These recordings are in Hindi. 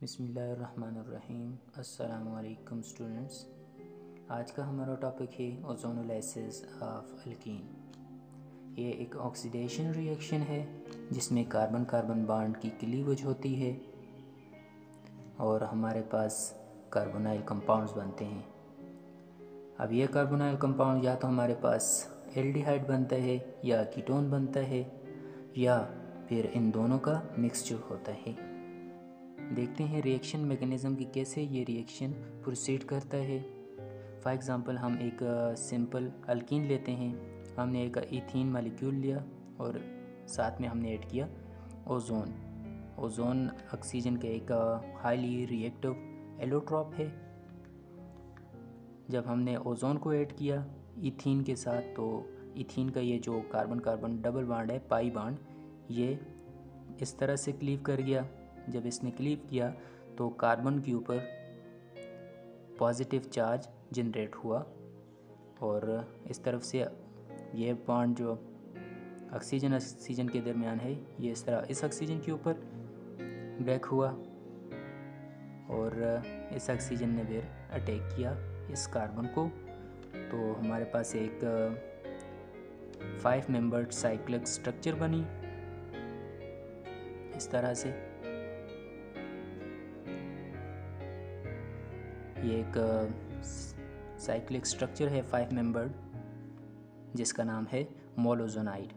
बिस्मिल्लाहिर्रहमानिर्रहीम। अस्सलामुअलैकुम स्टूडेंट्स। आज का हमारा टॉपिक है ओजोनोलाइसिस ऑफ अल्कीन। ये एक ऑक्सीडेशन रिएक्शन है जिसमें कार्बन कार्बन बॉन्ड की क्लीवेज होती है और हमारे पास कार्बोनाइल कंपाउंड्स बनते हैं। अब ये कार्बोनाइल कंपाउंड या तो हमारे पास एल्डिहाइड बनता है या कीटोन बनता है या फिर इन दोनों का मिक्सचर होता है। देखते हैं रिएक्शन मैकेनिज़्म की कैसे ये रिएक्शन प्रोसीड करता है। फॉर एग्ज़ाम्पल हम एक सिंपल अल्कीन लेते हैं। हमने एक इथीन मालिक्यूल लिया और साथ में हमने ऐड किया ओजोन। ओजोन ऑक्सीजन का एक हाईली रिएक्टिव एलोट्रॉप है। जब हमने ओजोन को ऐड किया इथीन के साथ, तो इथीन का ये जो कार्बन कार्बन डबल बॉन्ड है, पाई बॉन्ड, ये इस तरह से क्लीव कर गया। जब इसने क्लीव किया तो कार्बन के ऊपर पॉजिटिव चार्ज जनरेट हुआ और इस तरफ से ये बॉन्ड जो ऑक्सीजन के दरमियान है, ये इस तरह इस ऑक्सीजन के ऊपर ब्रेक हुआ और इस ऑक्सीजन ने फिर अटैक किया इस कार्बन को। तो हमारे पास एक 5 मेंबर्ड साइक्लिक स्ट्रक्चर बनी इस तरह से। ये एक साइक्लिक स्ट्रक्चर है 5 मेंबर्ड जिसका नाम है मोलोजोनाइड।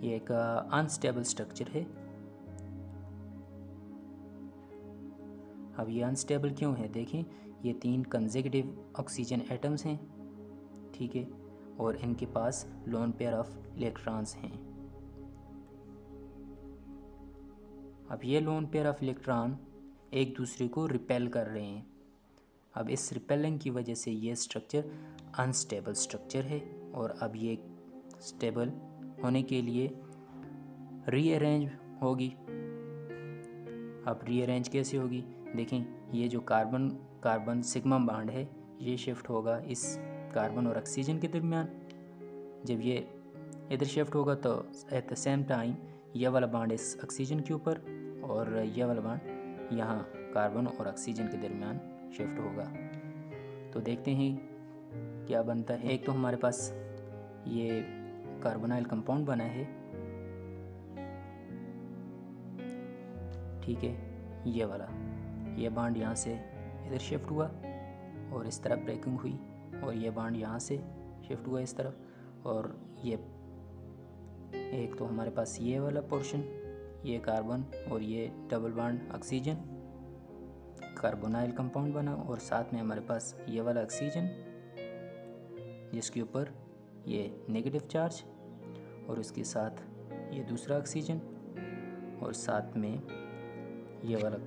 ये एक अनस्टेबल स्ट्रक्चर है। अब ये अनस्टेबल क्यों है? देखें, ये 3 कंसेक्यूटिव ऑक्सीजन एटम्स हैं, ठीक है, और इनके पास लोन पेयर ऑफ इलेक्ट्रॉन्स हैं। अब ये लोन पेयर ऑफ इलेक्ट्रॉन एक दूसरे को रिपेल कर रहे हैं। अब इस रिपेलिंग की वजह से ये स्ट्रक्चर अनस्टेबल स्ट्रक्चर है और अब ये स्टेबल होने के लिए रीअरेंज होगी। अब रीअरेंज कैसे होगी? देखें, ये जो कार्बन कार्बन सिग्मा बॉन्ड है, ये शिफ्ट होगा इस कार्बन और ऑक्सीजन के दरमियान। जब ये इधर शिफ्ट होगा तो एट द सेम टाइम ये वाला बॉन्ड इस ऑक्सीजन के ऊपर और ये वाला बॉन्ड यहाँ कार्बन और ऑक्सीजन के दरमियान शिफ्ट होगा। तो देखते हैं क्या बनता है। एक तो हमारे पास ये कार्बोनाइल कंपाउंड बना है, ठीक है, ये वाला। ये बॉन्ड यहाँ से इधर शिफ्ट हुआ और इस तरफ ब्रेकिंग हुई और ये बॉन्ड यहाँ से शिफ्ट हुआ इस तरफ। और ये एक तो हमारे पास ये वाला पोर्शन, ये कार्बन और ये double bond oxygen, carbonyl compound बना और साथ में हमारे पास ये वाला ऑक्सीजन जिसके ऊपर ये नेगेटिव चार्ज और उसके साथ ये दूसरा ऑक्सीजन और साथ में ये वाला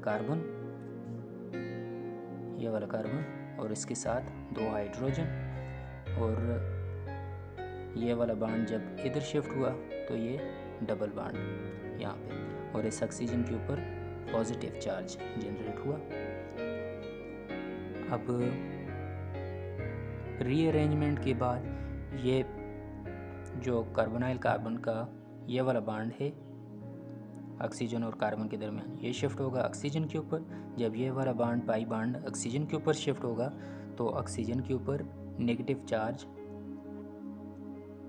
कार्बन और इसके साथ 2 हाइड्रोजन। और ये वाला बॉन्ड जब इधर शिफ्ट हुआ तो ये डबल बॉन्ड यहाँ पे और इस ऑक्सीजन के ऊपर पॉजिटिव चार्ज जनरेट हुआ। अब रीअरेंजमेंट के बाद ये जो कार्बोनाइल कार्बन का ये वाला बॉन्ड है ऑक्सीजन और कार्बन के दरमियान, ये शिफ्ट होगा ऑक्सीजन के ऊपर। जब ये वाला बॉन्ड पाई बॉन्ड ऑक्सीजन के ऊपर शिफ्ट होगा तो ऑक्सीजन के ऊपर नेगेटिव चार्ज,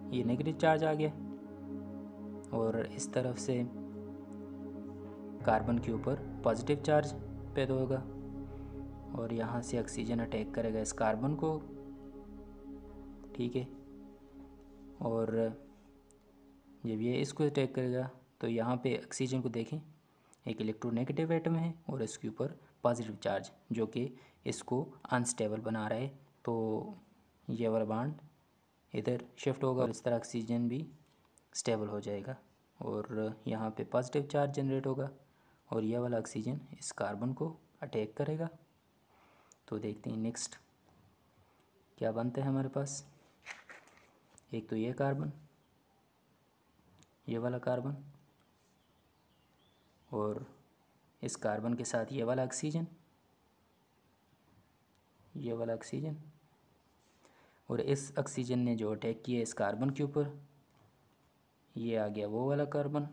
ये नेगेटिव चार्ज आ गया और इस तरफ से कार्बन के ऊपर पॉजिटिव चार्ज पैदा होगा और यहाँ से ऑक्सीजन अटैक करेगा इस कार्बन को, ठीक है। और जब ये इसको अटैक करेगा तो यहाँ पे ऑक्सीजन को देखें, एक इलेक्ट्रोनेगेटिव एटम है और इसके ऊपर पॉजिटिव चार्ज जो कि इसको अनस्टेबल बना रहा है। तो ये वाला बॉन्ड इधर शिफ्ट होगा और इस तरह ऑक्सीजन भी स्टेबल हो जाएगा और यहाँ पे पॉजिटिव चार्ज जनरेट होगा और यह वाला ऑक्सीजन इस कार्बन को अटैक करेगा। तो देखते हैं नेक्स्ट क्या बनता है हमारे पास। एक तो ये कार्बन, ये वाला कार्बन और इस कार्बन के साथ ये वाला ऑक्सीजन, ये वाला ऑक्सीजन और इस ऑक्सीजन ने जो अटैक किया इस कार्बन के ऊपर, ये आ गया वो वाला कार्बन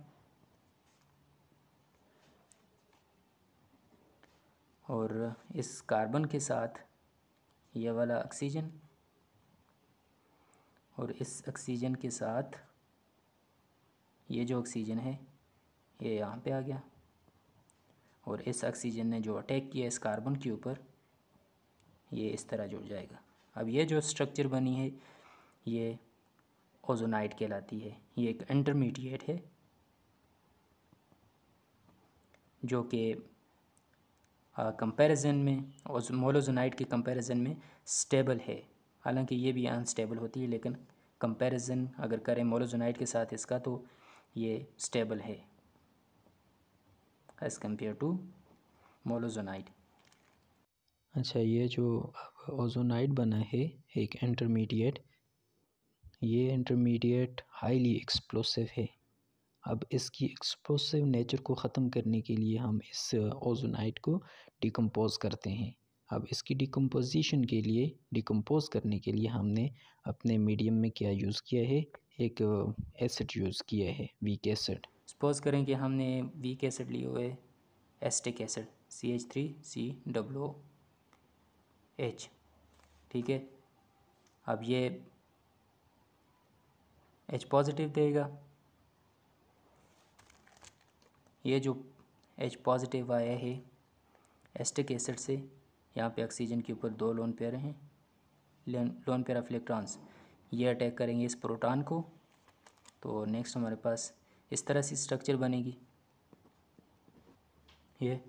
और इस कार्बन के साथ ये वाला ऑक्सीजन, और इस ऑक्सीजन के साथ ये जो ऑक्सीजन है ये यहाँ पे आ गया, और इस ऑक्सीजन ने जो अटैक किया इस कार्बन के ऊपर ये इस तरह जुड़ जाएगा। अब ये जो स्ट्रक्चर बनी है ये ओजोनाइड कहलाती है। ये एक इंटरमीडिएट है जो कि कंपैरिजन में मोलोजोनाइड के कंपैरिजन में स्टेबल है। हालांकि ये भी अनस्टेबल होती है, लेकिन कंपैरिजन अगर करें मोलोजोनाइड के साथ इसका तो ये स्टेबल है एज़ कम्पेयर टू मोलोजोनाइड। अच्छा, ये जो ओजोनाइड बना है एक इंटरमीडिएट, ये इंटरमीडिएट हाईली एक्सप्लोसिव है। अब इसकी एक्सप्लोसिव नेचर को ख़त्म करने के लिए हम इस ओजोनाइड को डिकम्पोज़ करते हैं। अब इसकी डिकम्पोज़ करने के लिए हमने अपने मीडियम में क्या यूज़ किया है, एक एसिड यूज़ किया है, वीक एसिड। सपोज़ करें कि हमने वीक एसिड लिए हुए एस्टिक एसिड CH3COOH, ठीक है। अब ये H पॉजिटिव देगा। ये जो H पॉजिटिव आया है एस्टिक एसिड से, यहाँ पे ऑक्सीजन के ऊपर 2 लोन पेयर हैं, लोन पेयर ऑफ इलेक्ट्रॉन्स, ये अटैक करेंगे इस प्रोटॉन को। तो नेक्स्ट हमारे पास इस तरह से स्ट्रक्चर बनेगी ये,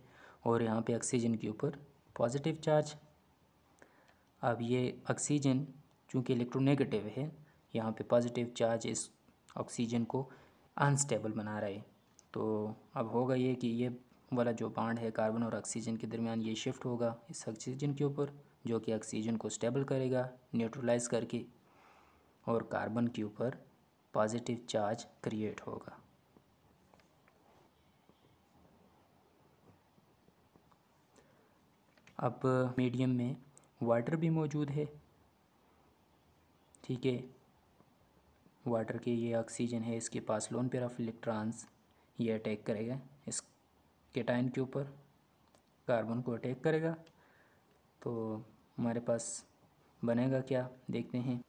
और यहाँ पे ऑक्सीजन के ऊपर पॉजिटिव चार्ज। अब ये ऑक्सीजन चूँकि इलेक्ट्रोनेगेटिव है, यहाँ पे पॉजिटिव चार्ज इस ऑक्सीजन को अनस्टेबल बना रहा है। तो अब होगा ये कि ये वाला जो बॉन्ड है कार्बन और ऑक्सीजन के दरमियान ये शिफ्ट होगा इस ऑक्सीजन के ऊपर, जो कि ऑक्सीजन को स्टेबल करेगा न्यूट्रलाइज करके, और कार्बन के ऊपर पॉजिटिव चार्ज क्रिएट होगा। अब मीडियम में वाटर भी मौजूद है, ठीक है। वाटर के ये ऑक्सीजन है, इसके पास लोन पेयर ऑफ इलेक्ट्रॉन्स, ये अटैक करेगा इस कैटायन के ऊपर, कार्बन को अटैक करेगा। तो हमारे पास बनेगा क्या, देखते हैं।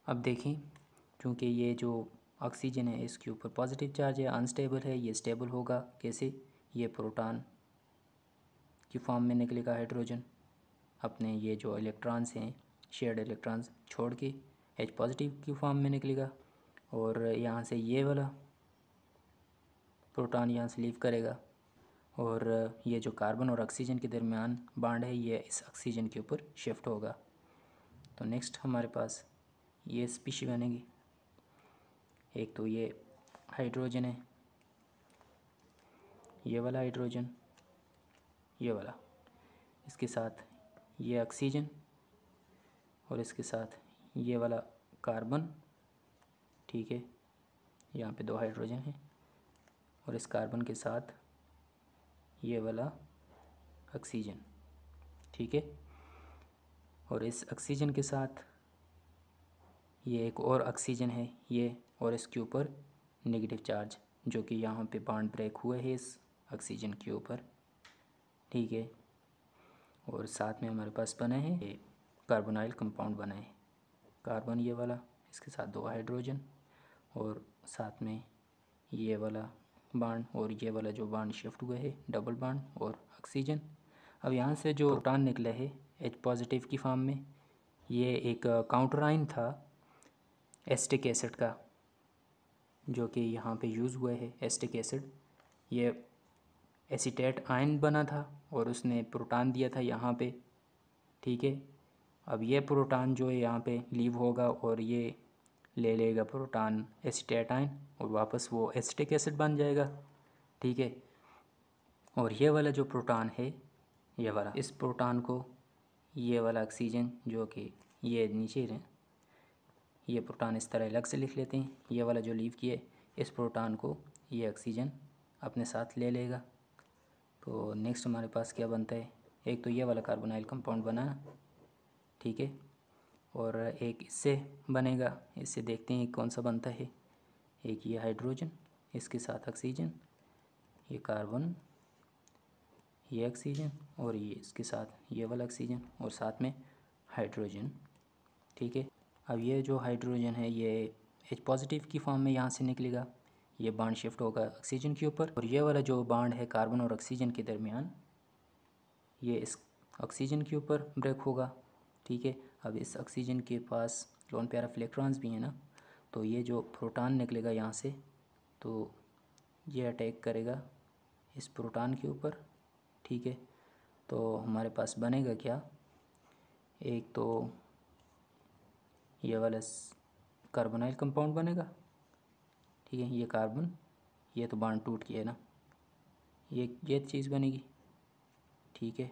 अब देखें, क्योंकि ये जो ऑक्सीजन है इसके ऊपर पॉजिटिव चार्ज है, अनस्टेबल है, ये स्टेबल होगा कैसे, ये प्रोटॉन की फॉर्म में निकलेगा हाइड्रोजन, अपने ये जो इलेक्ट्रॉन्स हैं शेयर्ड इलेक्ट्रॉन्स छोड़ के H पॉजिटिव की फॉर्म में निकलेगा, और यहाँ से ये वाला प्रोटॉन यहाँ से लीव करेगा, और ये जो कार्बन और ऑक्सीजन के दरमियान बॉन्ड है ये इस ऑक्सीजन के ऊपर शिफ्ट होगा। तो नेक्स्ट हमारे पास ये स्पीशी बनेगी। एक तो ये हाइड्रोजन है, ये वाला हाइड्रोजन, ये वाला, इसके साथ ये ऑक्सीजन, और इसके साथ ये वाला कार्बन, ठीक है। यहाँ पे 2 हाइड्रोजन हैं, और इस कार्बन के साथ ये वाला ऑक्सीजन, ठीक है। और इस ऑक्सीजन के साथ ये एक और ऑक्सीजन है ये, और इसके ऊपर नेगेटिव चार्ज, जो कि यहाँ पे बॉन्ड ब्रेक हुआ है इस ऑक्सीजन के ऊपर, ठीक है। और साथ में हमारे पास बना है ये कार्बोनाइल कंपाउंड बना है, कार्बन ये वाला, इसके साथ 2 हाइड्रोजन, और साथ में ये वाला बॉन्ड, और ये वाला जो बॉन्ड शिफ्ट हुआ है डबल बॉन्ड और ऑक्सीजन। अब यहाँ से जो प्रोटॉन निकला है H पॉजिटिव की फॉर्म में, ये एक काउंटर आयन था एस्टिक एसिड का, जो कि यहाँ पे यूज़ हुआ है एस्टिक एसिड। ये एसीटेट आयन बना था और उसने प्रोटॉन दिया था यहाँ पे, ठीक है। अब ये प्रोटॉन जो है यहाँ पे लीव होगा और ये ले लेगा प्रोटॉन एसीटेट आयन, और वापस वो एसिटिक एसिड बन जाएगा, ठीक है। और ये वाला जो प्रोटॉन है ये वाला, इस प्रोटॉन को ये वाला ऑक्सीजन जो कि ये नीचे है, ये प्रोटॉन इस तरह अलग से लिख लेते हैं, ये वाला जो लीव किए इस प्रोटॉन को ये ऑक्सीजन अपने साथ ले लेगा। तो नेक्स्ट हमारे पास क्या बनता है, एक तो ये वाला कार्बोनाइल कंपाउंड बना, ठीक है, और एक इससे बनेगा, इससे देखते हैं कौन सा बनता है। एक ये हाइड्रोजन, इसके साथ ऑक्सीजन, ये कार्बन, ये ऑक्सीजन और ये इसके साथ ये वाला ऑक्सीजन और साथ में हाइड्रोजन। ठीक है, अब ये जो हाइड्रोजन है ये H पॉजिटिव की फॉर्म में यहाँ से निकलेगा, ये बॉन्ड शिफ्ट होगा ऑक्सीजन के ऊपर, और ये वाला जो बॉन्ड है कार्बन और ऑक्सीजन के दरमियान ये इस ऑक्सीजन के ऊपर ब्रेक होगा। ठीक है, अब इस ऑक्सीजन के पास लोन पेयर ऑफ इलेक्ट्रॉन्स भी हैं ना, तो ये जो प्रोटॉन निकलेगा यहाँ से, तो ये अटैक करेगा इस प्रोटॉन के ऊपर। ठीक है, तो हमारे पास बनेगा क्या, एक तो ये वाला कार्बोनाइल कंपाउंड बनेगा। ठीक है, ये कार्बन, ये तो बॉन्ड टूट गया है ना, ये चीज़ बनेगी। ठीक है,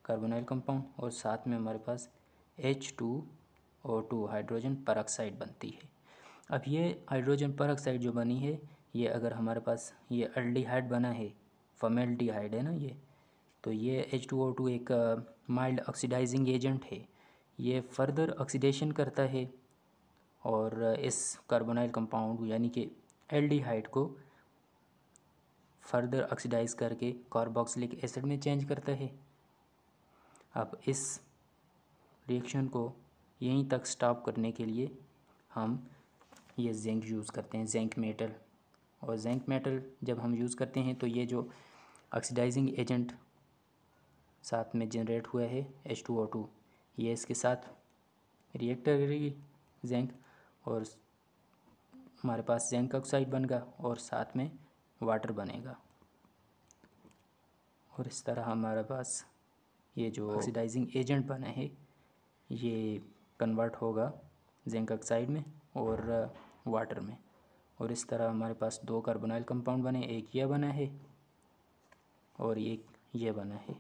कार्बोनाइल कंपाउंड, और साथ में हमारे पास H2O2 हाइड्रोजन परऑक्साइड बनती है। अब ये हाइड्रोजन परऑक्साइड जो बनी है, ये अगर हमारे पास ये एल्डिहाइड बना है, फॉर्मेल्डिहाइड है ना ये, तो ये H2O2 एक माइल्ड ऑक्सीडाइजिंग एजेंट है। ये फर्दर ऑक्सीडेशन करता है और इस कार्बोनाइल कंपाउंड यानी कि एल्डिहाइड को फर्दर ऑक्सीडाइज करके कार्बोक्सिलिक एसिड में चेंज करता है। अब इस रिएक्शन को यहीं तक स्टॉप करने के लिए हम ये जिंक यूज़ करते हैं, जिंक मेटल। और जिंक मेटल जब हम यूज़ करते हैं तो ये जो ऑक्सीडाइजिंग एजेंट साथ में जनरेट हुआ है H2O2, ये इसके साथ रिएक्टर करेगी जिंक, और हमारे पास जिंक ऑक्साइड बनेगा और साथ में वाटर बनेगा, और इस तरह हमारे पास ये जो ऑक्सीडाइजिंग एजेंट बना है ये कन्वर्ट होगा जिंक ऑक्साइड में और वाटर में, और इस तरह हमारे पास दो कार्बोनाइल कंपाउंड बने, एक ये बना है और एक ये बना है।